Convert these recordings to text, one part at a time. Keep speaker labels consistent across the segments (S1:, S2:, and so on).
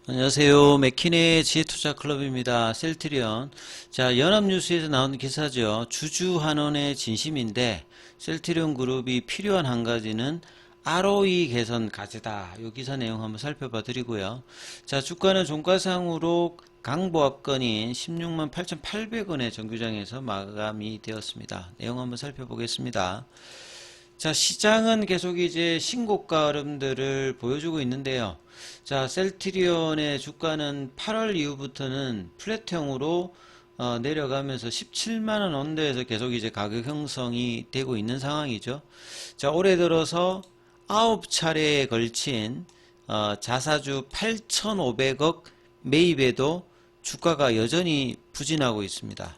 S1: 안녕하세요. 맥키네 지혜투자클럽입니다. 셀트리온. 자, 연합뉴스에서 나온 기사죠. 주주환원의 진심인데 셀트리온 그룹이 필요한 한 가지는 ROE 개선 과제다. 이 기사 내용 한번 살펴봐 드리고요. 자, 주가는 종가상으로 강보합권인 16만 8,800원의 정규장에서 마감이 되었습니다. 내용 한번 살펴보겠습니다. 자, 시장은 계속 이제 신고가 흐름들을 보여주고 있는데요. 자, 셀트리온의 주가는 8월 이후부터는 플랫형으로 내려가면서 17만원 언더에서 계속 이제 가격 형성이 되고 있는 상황이죠. 자, 올해 들어서 9차례에 걸친 자사주 8,500억 매입에도 주가가 여전히 부진하고 있습니다.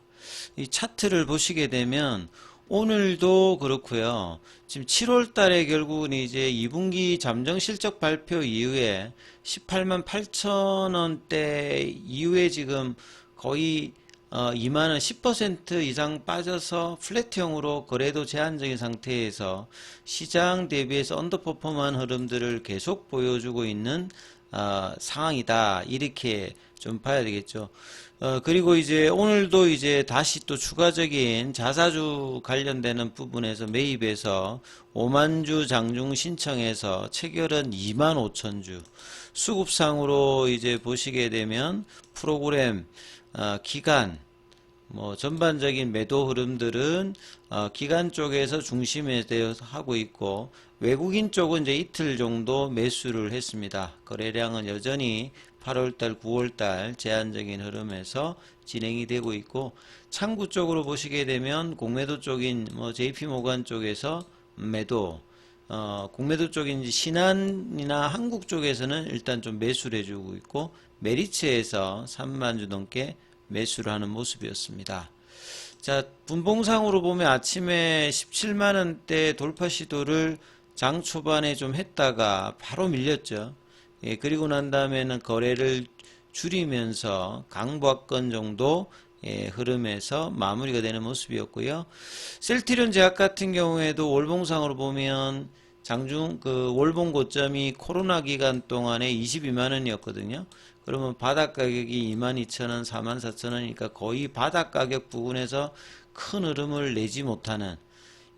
S1: 이 차트를 보시게 되면 오늘도 그렇고요. 지금 7월 달에 결국은 이제 2분기 잠정 실적 발표 이후에 18만 8천 원대 이후에 지금 거의 2만 원 10% 이상 빠져서 플랫형으로 거래도 제한적인 상태에서 시장 대비해서 언더퍼폼한 흐름들을 계속 보여주고 있는 상황이다. 이렇게 좀 봐야 되겠죠. 그리고 이제 오늘도 이제 다시 또 추가적인 자사주 관련되는 부분에서 매입해서 5만 주 장중 신청해서 체결은 2만 5천 주. 수급상으로 이제 보시게 되면 프로그램, 기간, 뭐 전반적인 매도 흐름들은 기간 쪽에서 중심에 대해서 하고 있고 외국인 쪽은 이제 이틀 정도 매수를 했습니다. 거래량은 여전히 8월달, 9월달 제한적인 흐름에서 진행이 되고 있고 창구 쪽으로 보시게 되면 공매도 쪽인 뭐 JP모간 쪽에서 매도, 공매도 쪽인 신한이나 한국 쪽에서는 일단 좀 매수를 해주고 있고 메리츠에서 3만 주 넘게 매수를 하는 모습이었습니다. 자, 분봉상으로 보면 아침에 17만원대 돌파 시도를 장 초반에 좀 했다가 바로 밀렸죠. 예, 그리고 난 다음에는 거래를 줄이면서 강보합권 정도 흐름에서 마무리가 되는 모습이었고요. 셀트리온 제약 같은 경우에도 월봉상으로 보면 장중 그 월봉 고점이 코로나 기간 동안에 22만 원이었거든요. 그러면 바닥 가격이 22,000원, 44,000원이니까 거의 바닥 가격 부근에서 큰 흐름을 내지 못하는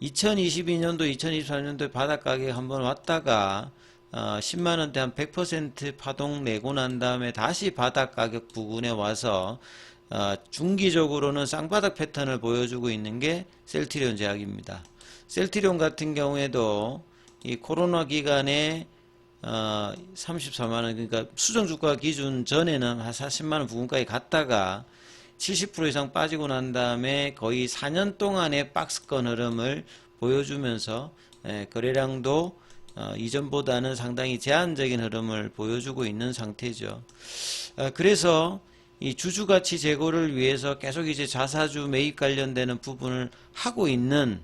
S1: 2022년도, 2023년도에 바닥 가격 한번 왔다가 10만원대 한 100% 파동 내고 난 다음에 다시 바닥 가격 부근에 와서 중기적으로는 쌍바닥 패턴을 보여주고 있는 게 셀트리온 제약입니다. 셀트리온 같은 경우에도 이 코로나 기간에 34만원, 그러니까 수정주가 기준 전에는 한 40만원 부근까지 갔다가 70% 이상 빠지고 난 다음에 거의 4년 동안의 박스권 흐름을 보여주면서 거래량도 이전보다는 상당히 제한적인 흐름을 보여주고 있는 상태죠. 그래서 이 주주가치 제고를 위해서 계속 이제 자사주 매입 관련되는 부분을 하고 있는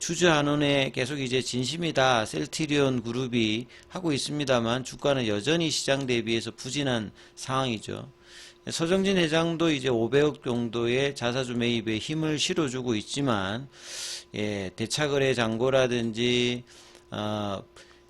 S1: 주주환원에 계속 이제 진심이다. 셀트리온 그룹이 하고 있습니다만 주가는 여전히 시장 대비해서 부진한 상황이죠. 서정진 회장도 이제 500억 정도의 자사주 매입에 힘을 실어주고 있지만 대차거래 잔고라든지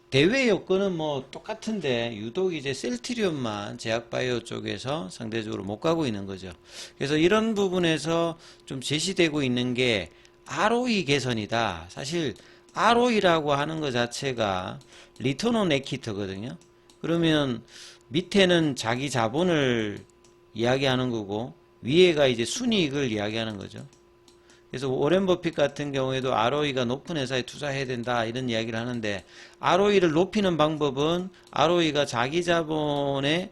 S1: 대외 여건은 뭐 똑같은데 유독 이제 셀트리온만 제약바이오 쪽에서 상대적으로 못 가고 있는 거죠. 그래서 이런 부분에서 좀 제시되고 있는 게 ROE 개선이다. 사실 ROE라고 하는 것 자체가 리턴 온 에퀴터거든요. 그러면 밑에는 자기 자본을 이야기하는 거고 위에가 이제 순이익을 이야기하는 거죠. 그래서 오렌 버핏 같은 경우에도 ROE가 높은 회사에 투자해야 된다 이런 이야기를 하는데 ROE를 높이는 방법은 ROE가 자기 자본의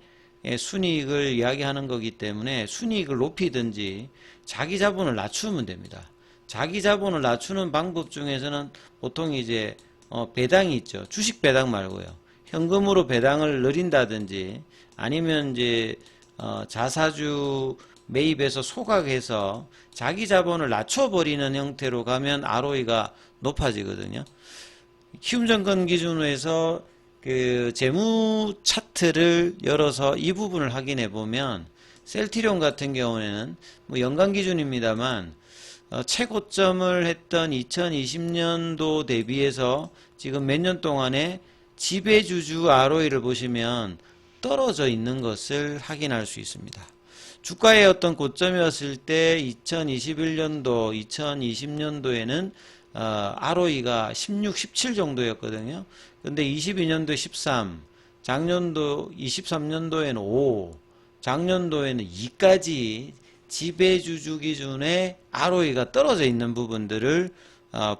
S1: 순이익을 이야기하는 거기 때문에 순이익을 높이든지 자기 자본을 낮추면 됩니다. 자기 자본을 낮추는 방법 중에서는 보통 이제 배당이 있죠. 주식 배당 말고요. 현금으로 배당을 늘린다든지 아니면 이제 자사주 매입해서 소각해서 자기 자본을 낮춰버리는 형태로 가면 ROE가 높아지거든요. 키움증권 기준으로 해서 그 재무 차트를 열어서 이 부분을 확인해 보면 셀트리온 같은 경우에는 뭐 연간 기준입니다만 최고점을 했던 2020년도 대비해서 지금 몇 년 동안에 지배주주 ROE를 보시면 떨어져 있는 것을 확인할 수 있습니다. 주가의 어떤 고점이었을 때 2021년도, 2020년도에는 ROE가 16, 17 정도였거든요. 근데 22년도에 13, 작년도 23년도에는 5, 작년도에는 2까지 지배주주 기준의 ROE가 떨어져 있는 부분들을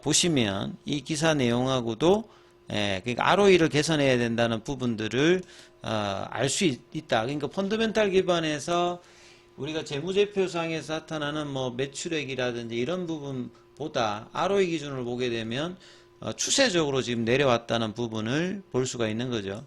S1: 보시면 이 기사 내용하고도 그러니까 ROE를 개선해야 된다는 부분들을 알 수 있다. 그러니까 펀더멘탈 기반에서 우리가 재무제표상에서 나타나는 뭐 매출액이라든지 이런 부분보다 ROE 기준을 보게 되면 추세적으로 지금 내려왔다는 부분을 볼 수가 있는 거죠.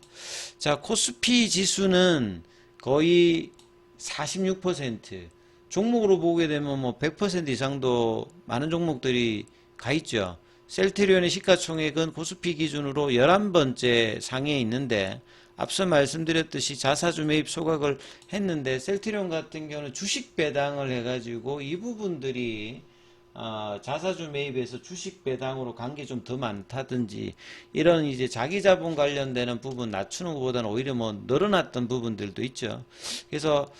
S1: 자, 코스피 지수는 거의 46%, 종목으로 보게 되면 뭐 100% 이상도 많은 종목들이 가 있죠. 셀트리온의 시가총액은 코스피 기준으로 11번째 상위에 있는데, 앞서 말씀드렸듯이 자사주 매입 소각을 했는데 셀트리온 같은 경우는 주식 배당을 해가지고 이 부분들이 자사주 매입에서 주식 배당으로 간 게 좀 더 많다든지 이런 이제 자기 자본 관련되는 부분 낮추는 것보다는 오히려 뭐 늘어났던 부분들도 있죠. 그래서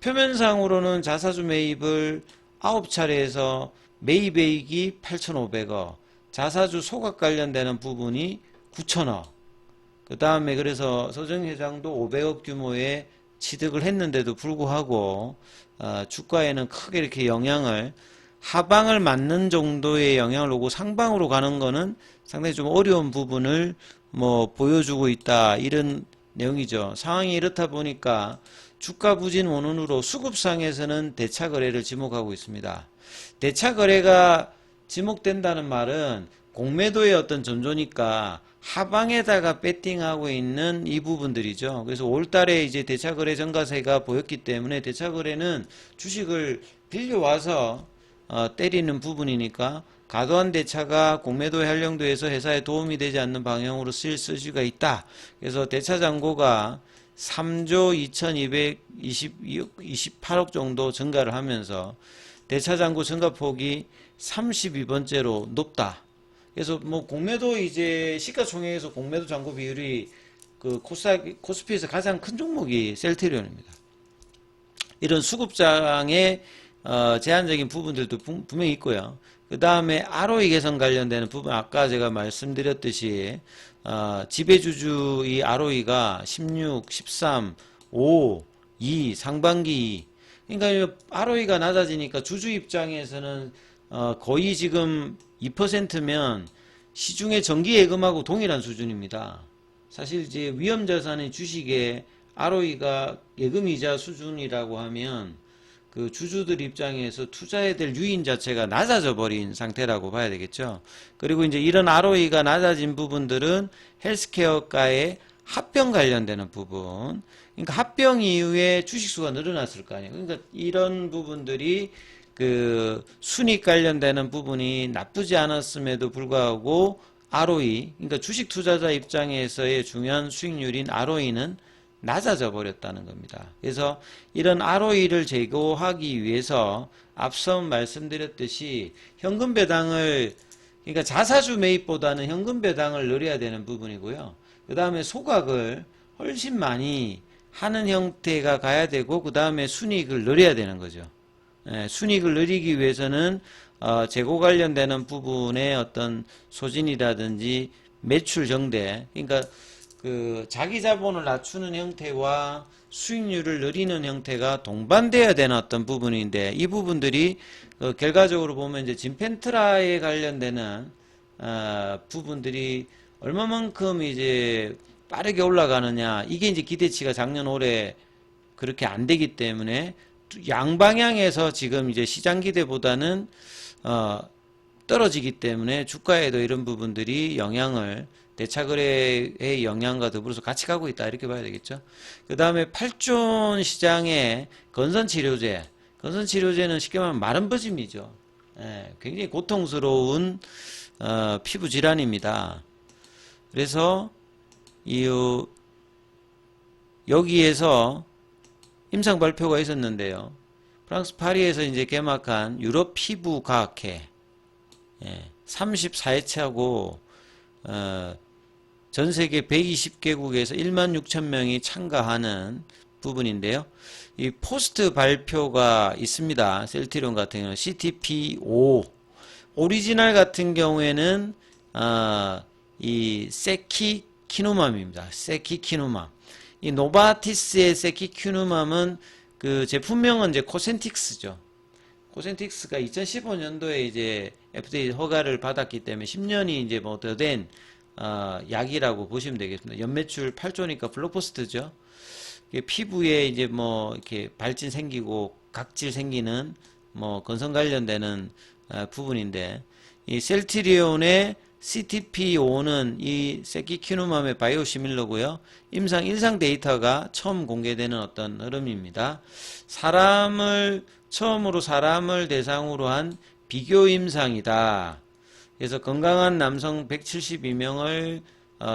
S1: 표면상으로는 자사주 매입을 9차례에서 매입액이 8,500억, 자사주 소각 관련되는 부분이 9천억, 그 다음에 그래서 서정 회장도 500억 규모의 취득을 했는데도 불구하고 주가에는 크게 이렇게 영향을, 하방을 맞는 정도의 영향을 오고 상방으로 가는 거는 상당히 좀 어려운 부분을 뭐 보여주고 있다, 이런 내용이죠. 상황이 이렇다 보니까 주가 부진 원인으로 수급상에서는 대차 거래를 지목하고 있습니다. 대차 거래가 지목된다는 말은 공매도의 어떤 전조니까 하방에다가 배팅하고 있는 이 부분들이죠. 그래서 5월달에 이제 대차 거래 전가세가 보였기 때문에 대차 거래는 주식을 빌려와서 때리는 부분이니까 과도한 대차가 공매도에 활용돼서 회사에 도움이 되지 않는 방향으로 쓰일 수가 있다. 그래서 대차 잔고가 3조 2228억 정도 증가를 하면서 대차 잔고 증가폭이 32번째로 높다. 그래서 뭐 공매도 이제 시가총액에서 공매도 잔고 비율이 그 코스피에서 가장 큰 종목이 셀트리온입니다. 이런 수급장의 제한적인 부분들도 분명히 있고요. 그 다음에 ROE 개선 관련되는 부분, 아까 제가 말씀드렸듯이 지배주주 이 ROE가 16, 13, 5, 2, 상반기 2. 그러니까 ROE가 낮아지니까 주주 입장에서는 거의 지금 2%면 시중의 정기 예금하고 동일한 수준입니다. 사실 이제 위험자산의 주식의 ROE가 예금이자 수준이라고 하면 그 주주들 입장에서 투자해야 될 유인 자체가 낮아져 버린 상태라고 봐야 되겠죠. 그리고 이제 이런 ROE가 낮아진 부분들은 헬스케어가의 합병 관련되는 부분, 그러니까 합병 이후에 주식수가 늘어났을 거 아니에요. 그러니까 이런 부분들이 그 순이익 관련되는 부분이 나쁘지 않았음에도 불구하고 ROE, 그러니까 주식 투자자 입장에서의 중요한 수익률인 ROE는 낮아져 버렸다는 겁니다. 그래서 이런 ROE를 제고하기 위해서 앞서 말씀드렸듯이 현금 배당을, 그러니까 자사주 매입보다는 현금 배당을 늘려야 되는 부분이고요. 그 다음에 소각을 훨씬 많이 하는 형태가 가야 되고, 그 다음에 순이익을 늘려야 되는 거죠. 순이익을 늘리기 위해서는 재고 관련되는 부분의 어떤 소진이라든지 매출 정대, 그러니까 그 자기 자본을 낮추는 형태와 수익률을 늘리는 형태가 동반되어야 되는 어떤 부분인데, 이 부분들이 결과적으로 보면 이제 진펜트라에 관련되는 부분들이 얼마만큼 이제 빠르게 올라가느냐, 이게 이제 기대치가 작년 올해 그렇게 안 되기 때문에 양방향에서 지금 이제 시장 기대보다는 떨어지기 때문에 주가에도 이런 부분들이 영향을, 대차 거래의 영향과 더불어서 같이 가고 있다, 이렇게 봐야 되겠죠. 그 다음에 8존 시장의 건선치료제, 건선치료제는 쉽게 말하면 마른 버짐이죠. 굉장히 고통스러운 피부 질환입니다. 그래서 여기에서 임상 발표가 있었는데요. 프랑스 파리에서 이제 개막한 유럽 피부과학회 34회차고 전 세계 120개국에서 1만 6천 명이 참가하는 부분인데요. 이 포스트 발표가 있습니다. 셀트리온 같은 경우는 CTP5 오리지널 같은 경우에는 이 세키키누맘입니다. 세키키누맘. 이 노바티스의 세키키누맘은 그 제품명은 이제 코센틱스죠. 코센틱스가 2015년도에 이제 FDA 허가를 받았기 때문에 10년이 이제 뭐 더 된 약이라고 보시면 되겠습니다. 연매출 8조니까 블록버스터죠. 피부에 이제 뭐 이렇게 발진 생기고 각질 생기는 뭐 건성 관련되는 부분인데, 이 셀트리온의 CTP5는 이 세키키누맘의 바이오시밀러고요. 임상 1상 데이터가 처음 공개되는 어떤 흐름입니다. 처음으로 사람을 대상으로 한 비교 임상이다. 그래서 건강한 남성 172명을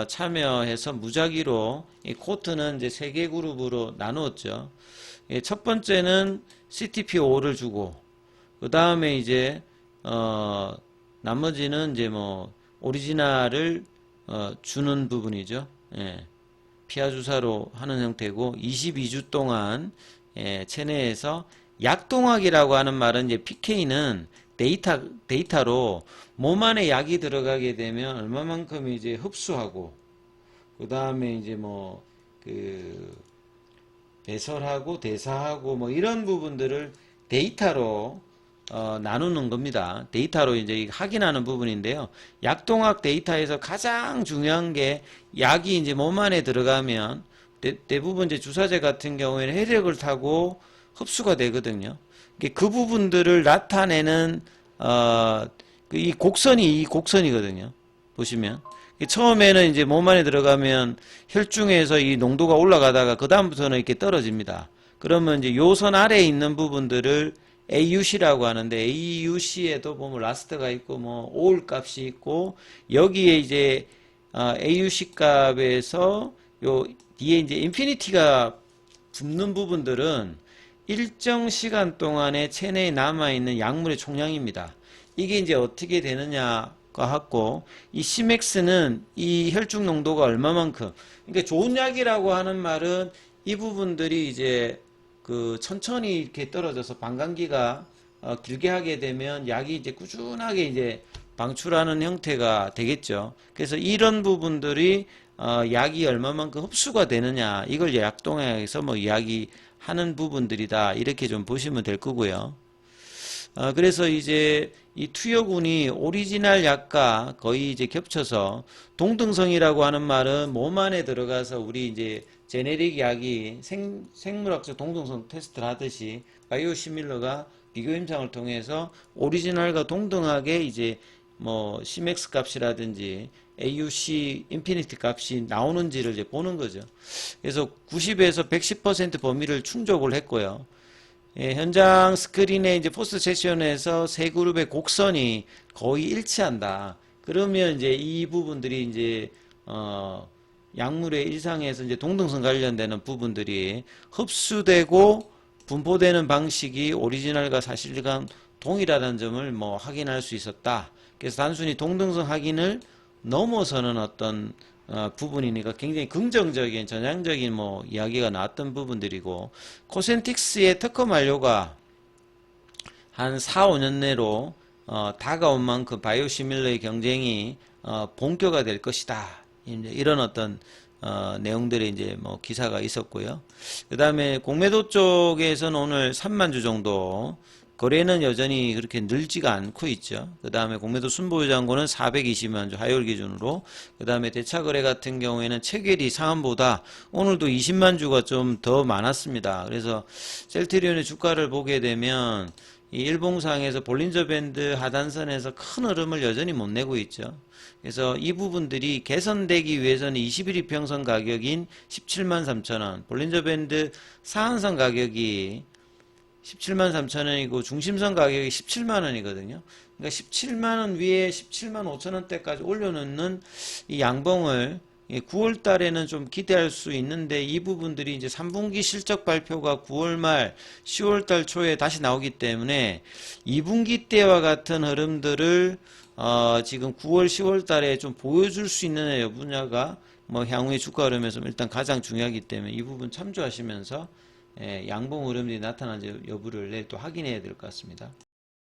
S1: 참여해서 무작위로 이 코트는 이제 3개 그룹으로 나누었죠. 첫 번째는 CTP5를 주고, 그 다음에 이제 나머지는 이제 뭐 오리지널을 주는 부분이죠. 예. 피하 주사로 하는 형태고 22주 동안 체내에서 약동학이라고 하는 말은 이제 PK는 데이터로 몸 안에 약이 들어가게 되면 얼마만큼 이제 흡수하고, 그 다음에 이제 뭐 그 배설하고 대사하고 뭐 이런 부분들을 데이터로 나누는 겁니다. 데이터로 이제 확인하는 부분인데요. 약동학 데이터에서 가장 중요한 게 약이 이제 몸 안에 들어가면 대부분 이제 주사제 같은 경우에는 혈액을 타고 흡수가 되거든요. 그 부분들을 나타내는 이 곡선이거든요. 보시면 처음에는 이제 몸 안에 들어가면 혈중에서 이 농도가 올라가다가 그 다음부터는 이렇게 떨어집니다. 그러면 이제 요선 아래에 있는 부분들을 AUC라고 하는데, AUC에도 보면 라스트가 있고 뭐 올 값이 있고, 여기에 이제 AUC 값에서 요 뒤에 이제 인피니티가 붙는 부분들은 일정 시간 동안에 체내에 남아있는 약물의 총량입니다. 이게 이제 어떻게 되느냐가 같고, 이 Cmax는 이 혈중 농도가 얼마만큼, 그러니까 좋은 약이라고 하는 말은 이 부분들이 이제 그 천천히 이렇게 떨어져서 방광기가 길게 하게 되면 약이 이제 꾸준하게 이제 방출하는 형태가 되겠죠. 그래서 이런 부분들이 약이 얼마만큼 흡수가 되느냐, 이걸 약동학에서 뭐 이야기하는 부분들이다, 이렇게 좀 보시면 될 거고요. 그래서 이제 이 투여군이 오리지널 약과 거의 이제 겹쳐서, 동등성이라고 하는 말은 몸 안에 들어가서 우리 이제 제네릭 약이 생물학적 동등성 테스트를 하듯이 바이오시밀러가 비교 임상을 통해서 오리지널과 동등하게 이제 뭐 Cmax 값이라든지 AUC 인피니티 값이 나오는지를 이제 보는 거죠. 그래서 90에서 110% 범위를 충족을 했고요. 현장 스크린에 이제 포스트 세션에서 세 그룹의 곡선이 거의 일치한다. 그러면 이제 이 부분들이 이제 약물의 일상에서 이제 동등성 관련되는 부분들이 흡수되고 분포되는 방식이 오리지널과 사실간 동일하다는 점을 뭐 확인할 수 있었다. 그래서 단순히 동등성 확인을 넘어서는 어떤 부분이니까 굉장히 긍정적인 전향적인 뭐 이야기가 나왔던 부분들이고, 코센틱스의 특허 만료가 한 4, 5년 내로 다가온 만큼 바이오시밀러의 경쟁이 본격화 될 것이다. 이런 어떤 내용들의 이제 뭐 기사가 있었고요. 그 다음에 공매도 쪽에서는 오늘 3만 주 정도, 거래는 여전히 그렇게 늘지가 않고 있죠. 그 다음에 공매도 순보유장고는 420만 주 하요일 기준으로, 그 다음에 대차거래 같은 경우에는 체결이 상한보다 오늘도 20만 주가 좀 더 많았습니다. 그래서 셀트리온의 주가를 보게 되면 이 일봉상에서 볼린저 밴드 하단선에서 큰 흐름을 여전히 못 내고 있죠. 그래서 이 부분들이 개선되기 위해서는 21 이평선 가격인 17만 3천원, 볼린저 밴드 상한선 가격이 17만 3천원이고 중심선 가격이 17만 원이거든요. 그러니까 17만 원 위에 17만 5천 원대까지 올려놓는 이 양봉을 9월 달에는 좀 기대할 수 있는데, 이 부분들이 이제 3분기 실적 발표가 9월 말 10월 달 초에 다시 나오기 때문에 2분기 때와 같은 흐름들을 지금 9월, 10월 달에 좀 보여줄 수 있는 여부냐가 뭐 향후의 주가 흐름에서 일단 가장 중요하기 때문에 이 부분 참조하시면서 양봉 흐름이 나타난지 여부를 내일 또 확인해야 될 것 같습니다.